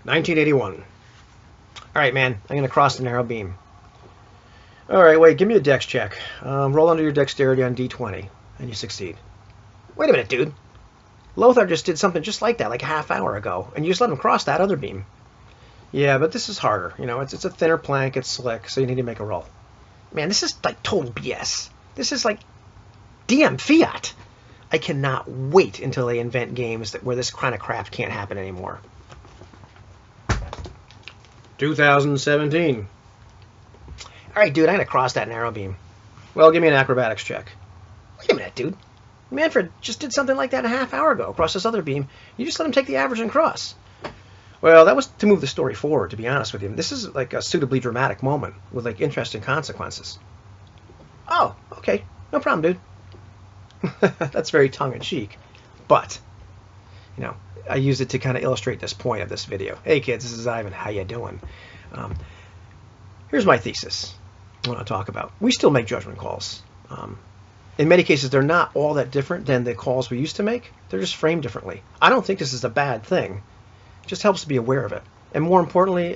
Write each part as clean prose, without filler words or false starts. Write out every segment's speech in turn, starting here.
1981. All right, man. I'm going to cross the narrow beam. All right, wait. Give me a dex check. Roll under your dexterity on D20, and you succeed. Wait a minute, dude. Lothar just did something just like that, like a half hour ago, and you just let him cross that other beam. Yeah, but this is harder. You know, it's a thinner plank. It's slick, so you need to make a roll. Man, this is like total BS. This is like DM Fiat. I cannot wait until they invent games where this kind of crap can't happen anymore. 2017. All right, dude, I'm going to cross that narrow beam. Well, give me an acrobatics check. Wait a minute, dude. Manfred just did something like that a half hour ago across this other beam. You just let him take the average and cross. Well, that was to move the story forward, to be honest with you. This is like a suitably dramatic moment with like interesting consequences. Oh, okay. No problem, dude. That's very tongue-in-cheek. But, you know, I use it to kind of illustrate this point of this video. Hey, kids, this is Ivan. How you doing? Here's my thesis I want to talk about. We still make judgment calls. In many cases, they're not all that different than the calls we used to make. They're just framed differently. I don't think this is a bad thing. It just helps to be aware of it. And more importantly,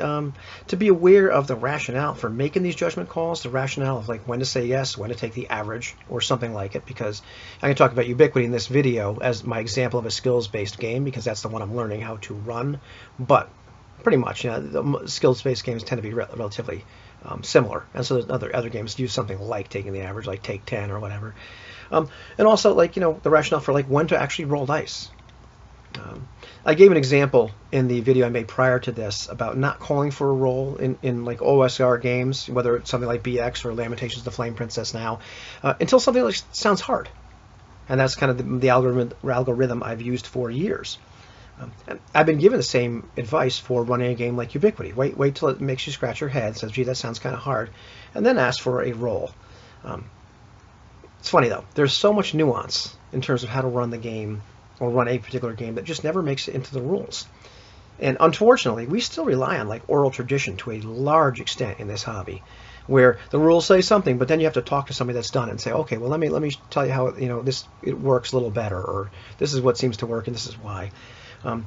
to be aware of the rationale for making these judgment calls, the rationale of like when to say yes, when to take the average, or something like it, because I can talk about Ubiquity in this video as my example of a skills-based game, because that's the one I'm learning how to run. But pretty much, you know, the skills-based games tend to be relatively similar, and so other games use something like taking the average, like take 10 or whatever. And also, like, you know, the rationale for like when to actually roll dice. I gave an example in the video I made prior to this about not calling for a roll in like OSR games, whether it's something like BX or Lamentations of the Flame Princess now, until something like sounds hard. And that's kind of the algorithm I've used for years. And I've been given the same advice for running a game like Ubiquity. Wait till it makes you scratch your head, says, gee, that sounds kind of hard, and then ask for a roll. It's funny, though. There's so much nuance in terms of how to run the game or run a particular game that just never makes it into the rules. And unfortunately, we still rely on like oral tradition to a large extent in this hobby, where the rules say something, but then you have to talk to somebody that's done it and say, okay, well, let me tell you how it works a little better, or this is what seems to work and this is why.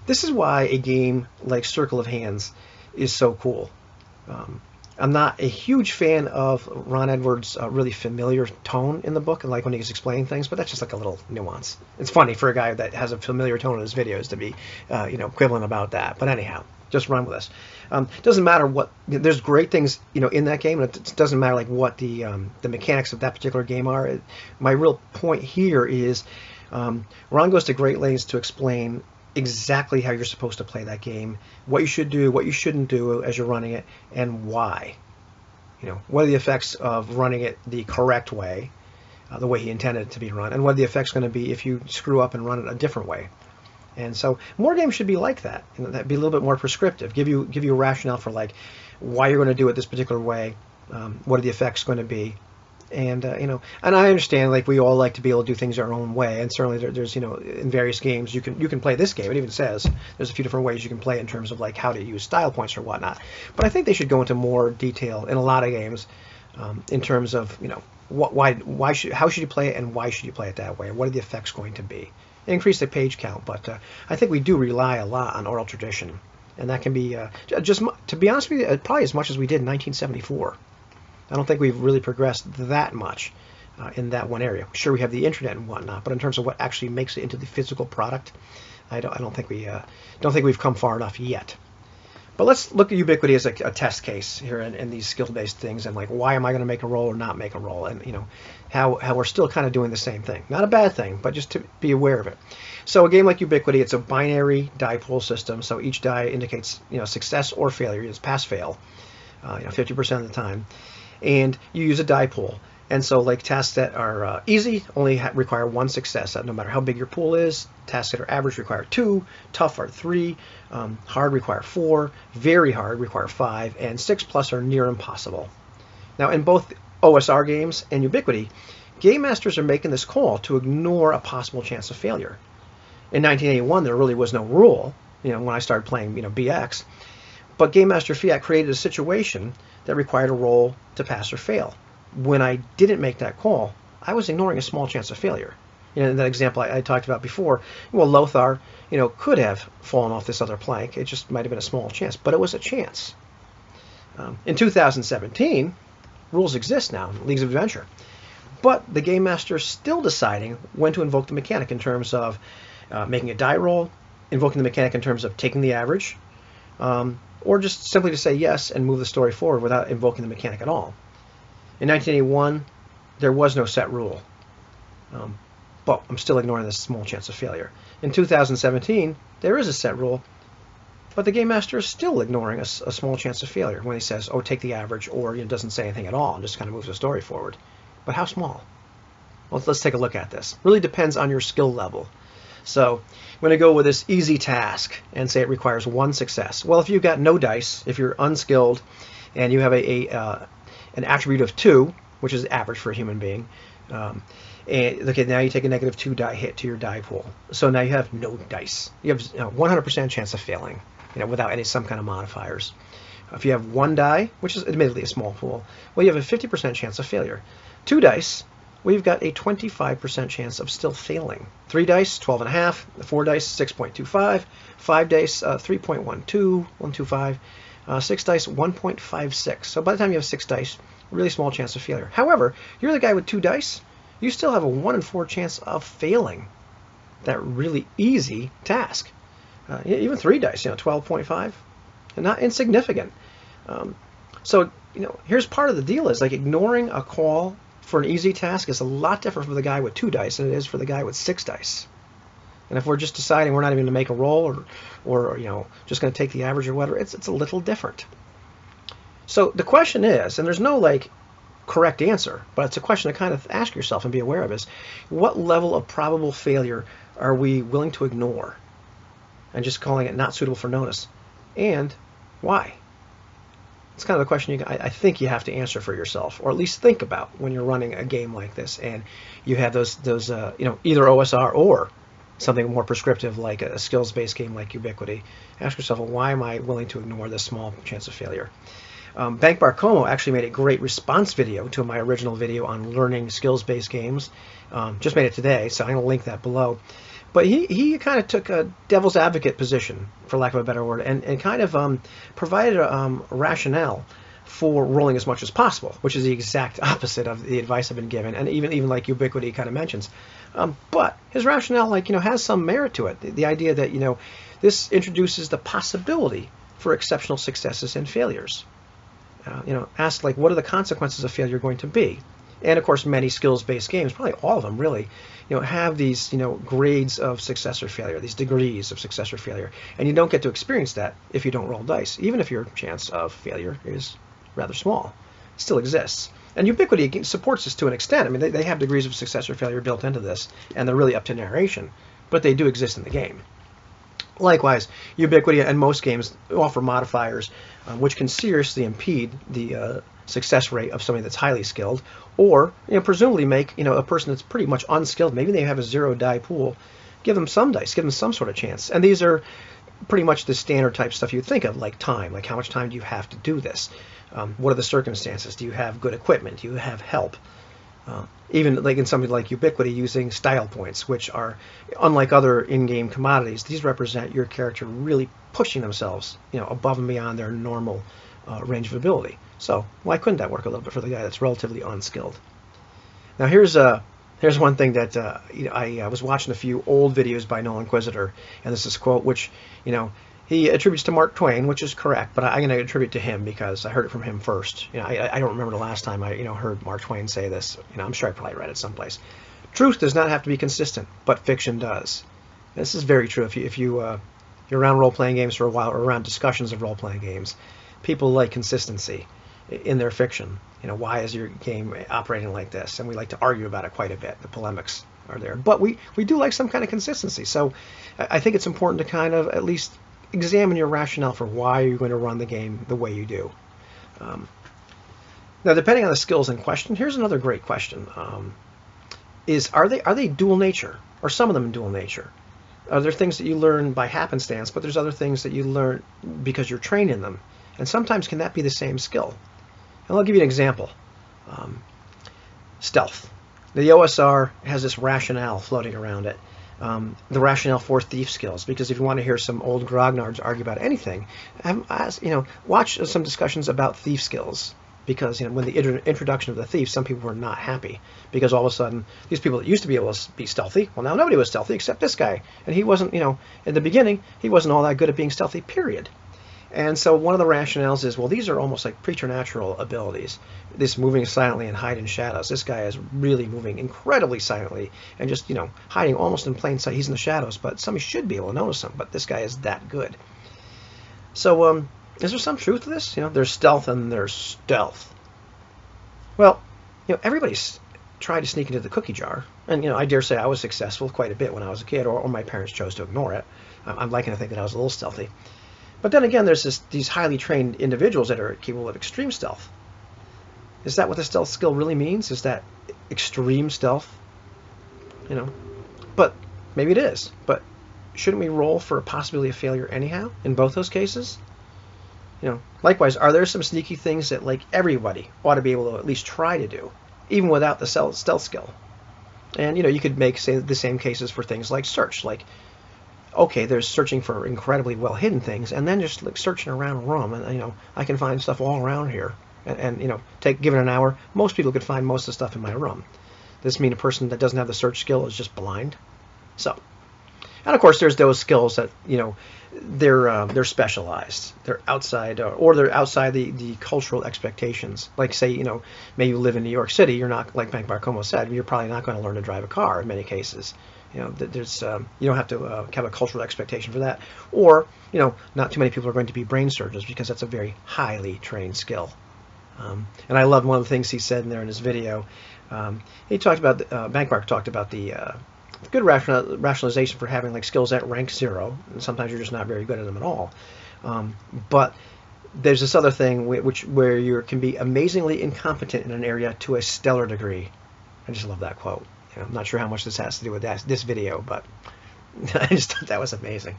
This is why a game like Circle of Hands is so cool. I'm not a huge fan of Ron Edwards' really familiar tone in the book, and like when he's explaining things, but that's just like a little nuance. It's funny for a guy that has a familiar tone in his videos to be, quibbling about that. But anyhow, just run with this. It doesn't matter what. There's great things, in that game, and it doesn't matter like what the mechanics of that particular game are. My real point here is Ron goes to great lengths to explain exactly how you're supposed to play that game, what you should do, what you shouldn't do as you're running it, and why. What are the effects of running it the correct way, the way he intended it to be run, and what are the effects going to be if you screw up and run it a different way. And so more games should be like that. That'd be a little bit more prescriptive. Give you a rationale for like why you're going to do it this particular way. What are the effects going to be? And and I understand like we all like to be able to do things our own way, and certainly there's in various games you can play this game. It even says there's a few different ways you can play in terms of like how to use style points or whatnot. But I think they should go into more detail in a lot of games in terms of how should you play it and why should you play it that way, and what are the effects going to be. Increase the page count, but I think we do rely a lot on oral tradition, and that can be just, to be honest with you, probably as much as we did in 1974. I don't think we've really progressed that much in that one area. Sure, we have the internet and whatnot, but in terms of what actually makes it into the physical product, I don't think we've come far enough yet. But let's look at Ubiquity as a test case here in these skill-based things, and like why am I going to make a roll or not make a roll, and how we're still kind of doing the same thing. Not a bad thing, but just to be aware of it. So a game like Ubiquity, it's a binary die pool system. So each die indicates success or failure. It's pass-fail, 50% of the time. And you use a die pool. And so like tasks that are easy only require one success, no matter how big your pool is. Tasks that are average require 2, tough are 3, hard require 4, very hard require 5, and 6+ are near impossible. Now in both OSR games and Ubiquity, game masters are making this call to ignore a possible chance of failure. In 1981 there really was no rule, when I started playing BX, but Game Master Fiat created a situation that required a roll to pass or fail. When I didn't make that call, I was ignoring a small chance of failure. In that example I talked about before, well, Lothar, could have fallen off this other plank. It just might have been a small chance, but it was a chance. In 2017, rules exist now, Leagues of Adventure. But the Game Master is still deciding when to invoke the mechanic in terms of making a die roll, invoking the mechanic in terms of taking the average, or just simply to say yes and move the story forward without invoking the mechanic at all. In 1981, there was no set rule. But I'm still ignoring this small chance of failure. In 2017, there is a set rule, but the Game Master is still ignoring a small chance of failure when he says, oh, take the average, or doesn't say anything at all and just kind of moves the story forward. But how small? Well, let's take a look at this. Really depends on your skill level. So I'm going to go with this easy task and say it requires 1 success. Well, if you've got no dice, if you're unskilled, and you have an attribute of 2, which is average for a human being, and okay, now you take a -2 die hit to your die pool. So now you have no dice. You have 100% chance of failing, without some kind of modifiers. If you have 1 die, which is admittedly a small pool, well, you have a 50% chance of failure. 2 dice, well, you've got a 25% chance of still failing. 3 dice, 12.5. 4 dice, 6.25. 5 dice, 3.12, 6 dice, 1.56. So by the time you have 6 dice, really small chance of failure. However, you're the guy with 2 dice, you still have a 1 in 4 chance of failing that really easy task. Even 3 dice, 12.5, and not insignificant. So here's part of the deal: is like ignoring a call for an easy task is a lot different for the guy with 2 dice than it is for the guy with 6 dice. And if we're just deciding we're not even going to make a roll, or just going to take the average or whatever, it's a little different. So the question is, and there's no correct answer, but it's a question to kind of ask yourself and be aware of, is what level of probable failure are we willing to ignore and just calling it not suitable for notice, and why? It's kind of a question I think you have to answer for yourself, or at least think about when you're running a game like this and you have those either OSR or something more prescriptive like a skills-based game like Ubiquity. Ask yourself, well, why am I willing to ignore this small chance of failure? Bank Barcomo actually made a great response video to my original video on learning skills-based games. Just made it today, so I'm going to link that below. But he kind of took a devil's advocate position, for lack of a better word, and kind of provided a rationale for rolling as much as possible, which is the exact opposite of the advice I've been given, and even like Ubiquity kind of mentions. But his rationale, has some merit to it. The idea that this introduces the possibility for exceptional successes and failures. Ask what are the consequences of failure going to be? And of course, many skills-based games, probably all of them really, have these grades of success or failure, these degrees of success or failure, and you don't get to experience that if you don't roll dice, even if your chance of failure is rather small. It still exists. And Ubiquity supports this to an extent. I mean, they have degrees of success or failure built into this, and they're really up to narration, but they do exist in the game. Likewise, Ubiquity and most games offer modifiers which can seriously impede the success rate of somebody that's highly skilled, or presumably make a person that's pretty much unskilled, maybe they have a 0 die pool, give them some dice, give them some sort of chance. And these are pretty much the standard type stuff you'd think of, like time, like how much time do you have to do this? What are the circumstances? Do you have good equipment? Do you have help? Even in something like Ubiquity, using style points, which are, unlike other in-game commodities, these represent your character really pushing themselves, above and beyond their normal range of ability. So why couldn't that work a little bit for the guy that's relatively unskilled? Now here's one thing that I was watching a few old videos by Null Inquisitor, and this is a quote which he attributes to Mark Twain, which is correct, but I'm going to attribute to him because I heard it from him first. I don't remember the last time I heard Mark Twain say this. I'm sure I probably read it someplace. Truth does not have to be consistent, but fiction does. This is very true. If you're around role-playing games for a while, or around discussions of role-playing games, people like consistency in their fiction. Why is your game operating like this? And we like to argue about it quite a bit. The polemics are there, but we do like some kind of consistency. So I think it's important to kind of at least examine your rationale for why you're going to run the game the way you do. Now, depending on the skills in question, here's another great question: are they dual nature? Are some of them dual nature? Are there things that you learn by happenstance, but there's other things that you learn because you're trained in them? And sometimes can that be the same skill? And I'll give you an example. Stealth. The OSR has this rationale floating around it. The rationale for thief skills, because if you want to hear some old grognards argue about anything, watch some discussions about thief skills, because when the introduction of the thief, some people were not happy, because all of a sudden these people that used to be able to be stealthy, well, now nobody was stealthy except this guy, and he wasn't, in the beginning he wasn't all that good at being stealthy, period. And so one of the rationales is, well, these are almost like preternatural abilities. This moving silently and hide in shadows. This guy is really moving incredibly silently and just, hiding almost in plain sight. He's in the shadows, but somebody should be able to notice him. But this guy is that good. So is there some truth to this? There's stealth and there's stealth. Well, everybody's tried to sneak into the cookie jar. And, I dare say I was successful quite a bit when I was a kid, or my parents chose to ignore it. I'm liking to think that I was a little stealthy. But then again, there's these highly trained individuals that are capable of extreme stealth. Is that what the stealth skill really means? Is that extreme stealth? But maybe it is. But shouldn't we roll for a possibility of failure anyhow in both those cases? Likewise, are there some sneaky things that everybody ought to be able to at least try to do, even without the stealth skill? And you could make, say, the same cases for things like search, okay, there's searching for incredibly well hidden things, and then just searching around a room, and I can find stuff all around here, and given an hour, most people could find most of the stuff in my room. Does this mean a person that doesn't have the search skill is just blind? So, and of course, there's those skills that they're specialized, they're outside, or they're outside the cultural expectations. Like, say, maybe you live in New York City, you're not, like Bank Marcomo said, you're probably not going to learn to drive a car in many cases. There's you don't have to have a cultural expectation for that, or not too many people are going to be brain surgeons, because that's a very highly trained skill. And I love one of the things he said in there in his video. He talked about Bankmark talked about the good rationalization for having skills at rank 0, and sometimes you're just not very good at them at all. But there's this other thing where you can be amazingly incompetent in an area to a stellar degree. I just love that quote. I'm not sure how much this has to do with this video, but I just thought that was amazing.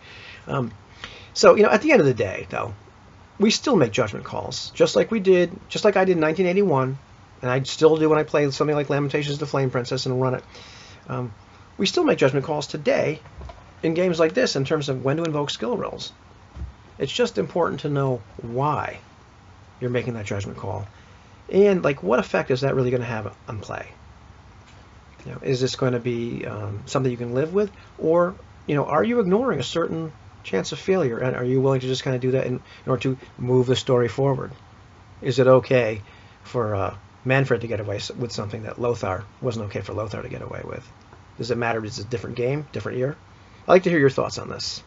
So, at the end of the day, though, we still make judgment calls, just like I did in 1981, and I still do when I play something like Lamentations of the Flame Princess and run it. We still make judgment calls today in games like this in terms of when to invoke skill rolls. It's just important to know why you're making that judgment call, and what effect is that really going to have on play. Is this going to be something you can live with, or are you ignoring a certain chance of failure, and are you willing to just kind of do that in order to move the story forward? Is it okay for Manfred to get away with something that Lothar wasn't okay for Lothar to get away with? Does it matter? Is it a different game, different year? I'd like to hear your thoughts on this.